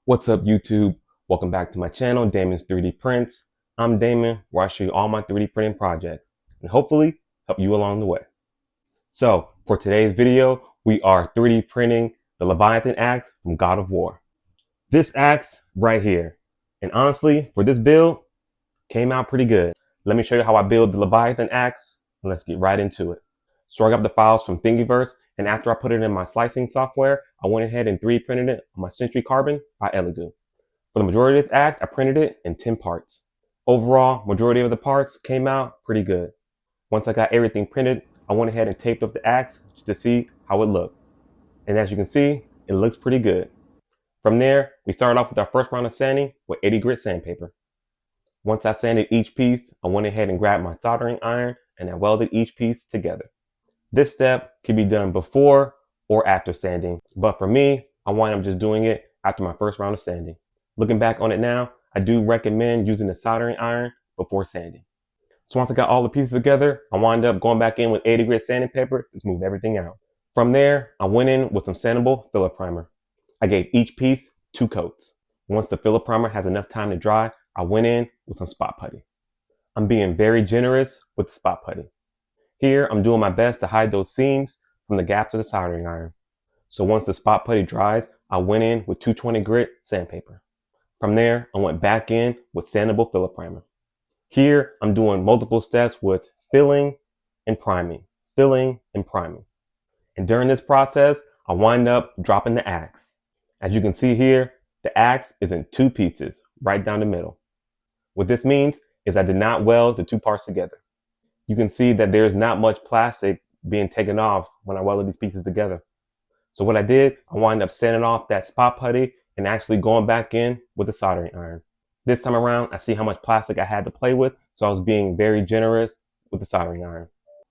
What's up, YouTube? Welcome back to my channel, Damon's 3D Prints. I'm Damon, where I show you all my 3D printing projects and hopefully help you along the way. So for today's video, we are 3D printing the Leviathan Axe from God of War. This axe right here. And honestly, for this build, came out pretty good. Let me show you how I build the Leviathan Axe and let's get right into it. So I got the files from Thingiverse, and after I put it in my slicing software, I went ahead and 3D printed it on my Century Carbon by Elegoo. For the majority of this axe, I printed it in 10 parts. Overall, majority of the parts came out pretty good. Once I got everything printed, I went ahead and taped up the axe just to see how it looks. And as you can see, it looks pretty good. From there, we started off with our first round of sanding with 80 grit sandpaper. Once I sanded each piece, I went ahead and grabbed my soldering iron and I welded each piece together. This step can be done before or after sanding, but for me, I wind up just doing it after my first round of sanding. Looking back on it now, I do recommend using the soldering iron before sanding. So once I got all the pieces together, I wound up going back in with 80 grit sanding paper to smooth everything out. From there, I went in with some sandable filler primer. I gave each piece 2 coats. Once the filler primer has enough time to dry, I went in with some spot putty. I'm being very generous with the spot putty. Here, I'm doing my best to hide those seams from the gaps of the soldering iron. So once the spot putty dries, I went in with 220 grit sandpaper. From there, I went back in with sandable filler primer. Here, I'm doing multiple steps with filling and priming, filling and priming. And during this process, I wind up dropping the axe. As you can see here, the axe is in 2 pieces, right down the middle. What this means is I did not weld the 2 parts together. You can see that there's not much plastic being taken off when I welded these pieces together. So what I did, I wound up sanding off that spot putty and actually going back in with the soldering iron. This time around, I see how much plastic I had to play with, so I was being very generous with the soldering iron.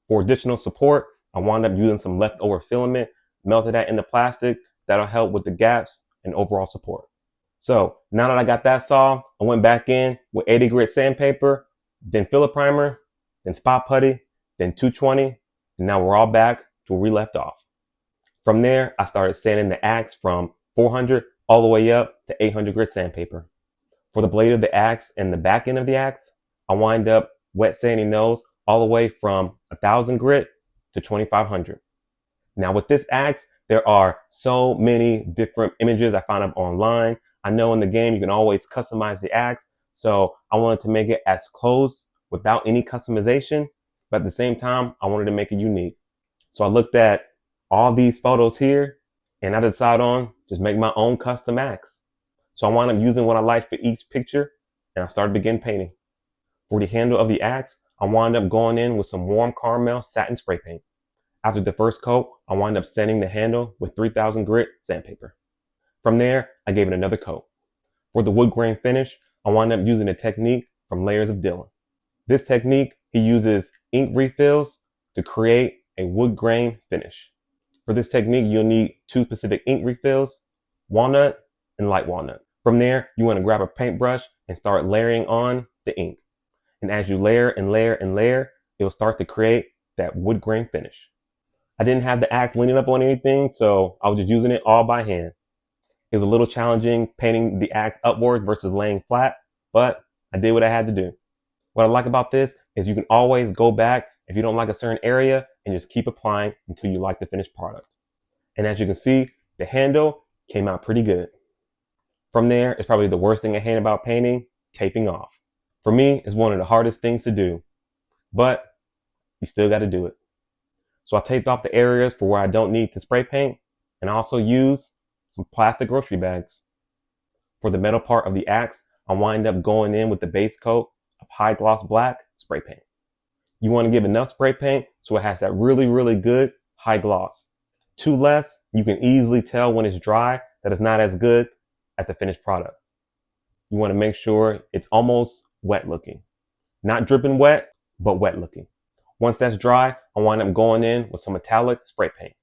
For additional support, I wound up using some leftover filament, melted that in the plastic. That'll help with the gaps and overall support. So now that I got that solved, I went back in with 80 grit sandpaper, then filler primer, then spot putty, then 220, and now we're all back to where we left off. From there, I started sanding the axe from 400 all the way up to 800 grit sandpaper. For the blade of the axe and the back end of the axe, I wind up wet sanding those all the way from 1000 grit to 2500. Now with this axe, there are so many different images I found up online. I know in the game you can always customize the axe, so I wanted to make it as close without any customization, but at the same time, I wanted to make it unique. So I looked at all these photos here, and I decided on just make my own custom axe. So I wound up using what I liked for each picture, and I started begin painting. For the handle of the axe, I wound up going in with some warm caramel satin spray paint. After the first coat, I wound up sanding the handle with 3000 grit sandpaper. From there, I gave it another coat. For the wood grain finish, I wound up using a technique from Layers of Dylan. This technique, he uses ink refills to create a wood grain finish. For this technique, you'll need 2 specific ink refills, walnut and light walnut. From there, you want to grab a paintbrush and start layering on the ink. And as you layer and layer and layer, it'll start to create that wood grain finish. I didn't have the axe leaning up on anything, so I was just using it all by hand. It was a little challenging painting the axe upward versus laying flat, but I did what I had to do. What I like about this is you can always go back if you don't like a certain area and just keep applying until you like the finished product. And as you can see, the handle came out pretty good. From there, it's probably the worst thing I hate about painting, taping off. For me, it's one of the hardest things to do, but you still got to do it. So I taped off the areas for where I don't need to spray paint, and I also use some plastic grocery bags. For the metal part of the axe, I wind up going in with the base coat of high gloss black spray paint. You want to give enough spray paint so it has that really, really good high gloss. Too less, you can easily tell when it's dry that it's not as good as the finished product. You want to make sure it's almost wet looking. Not dripping wet, but wet looking. Once that's dry, I wind up going in with some metallic spray paint.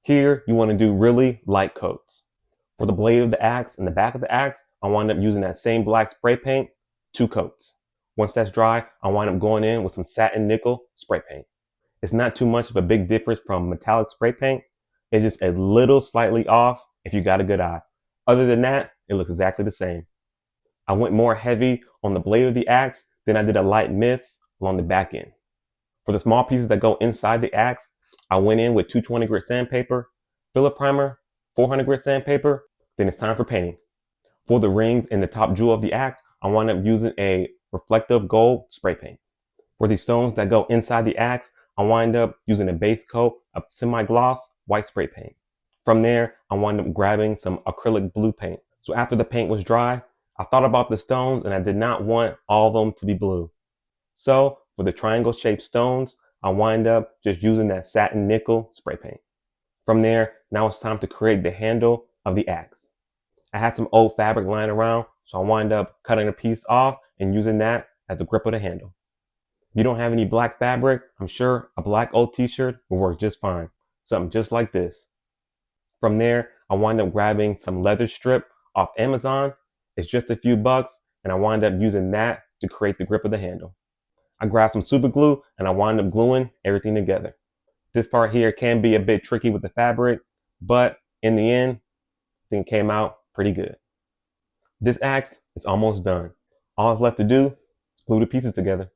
Here, you want to do really light coats. For the blade of the axe and the back of the axe, I wind up using that same black spray paint, 2 coats. Once that's dry, I wind up going in with some satin nickel spray paint. It's not too much of a big difference from metallic spray paint. It's just a little slightly off if you got a good eye. Other than that, it looks exactly the same. I went more heavy on the blade of the axe than I did a light mist along the back end. For the small pieces that go inside the axe, I went in with 220 grit sandpaper, filler primer, 400 grit sandpaper, then it's time for painting. For the rings and the top jewel of the axe, I wound up using a reflective gold spray paint. For the stones that go inside the axe, I wind up using a base coat of semi-gloss white spray paint. From there, I wind up grabbing some acrylic blue paint. So after the paint was dry, I thought about the stones and I did not want all of them to be blue. So for the triangle shaped stones, I wind up just using that satin nickel spray paint. From there, now it's time to create the handle of the axe. I had some old fabric lying around, so I wind up cutting a piece off and using that as the grip of the handle. If you don't have any black fabric, I'm sure a black old t-shirt will work just fine. Something just like this. From there, I wind up grabbing some leather strip off Amazon. It's just a few bucks, and I wind up using that to create the grip of the handle. I grabbed some super glue and I wind up gluing everything together. This part here can be a bit tricky with the fabric, but in the end, I think it came out pretty good. This axe is almost done. All that's left to do is glue the pieces together.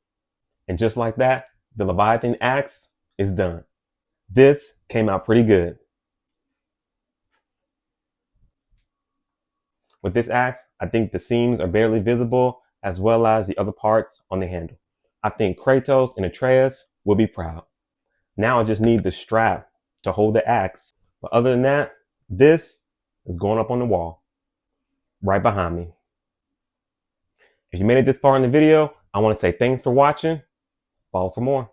And just like that, the Leviathan axe is done. This came out pretty good. With this axe, I think the seams are barely visible as well as the other parts on the handle. I think Kratos and Atreus will be proud. Now I just need the strap to hold the axe. But other than that, this is going up on the wall right behind me. If you made it this far in the video, I want to say thanks for watching. Follow for more.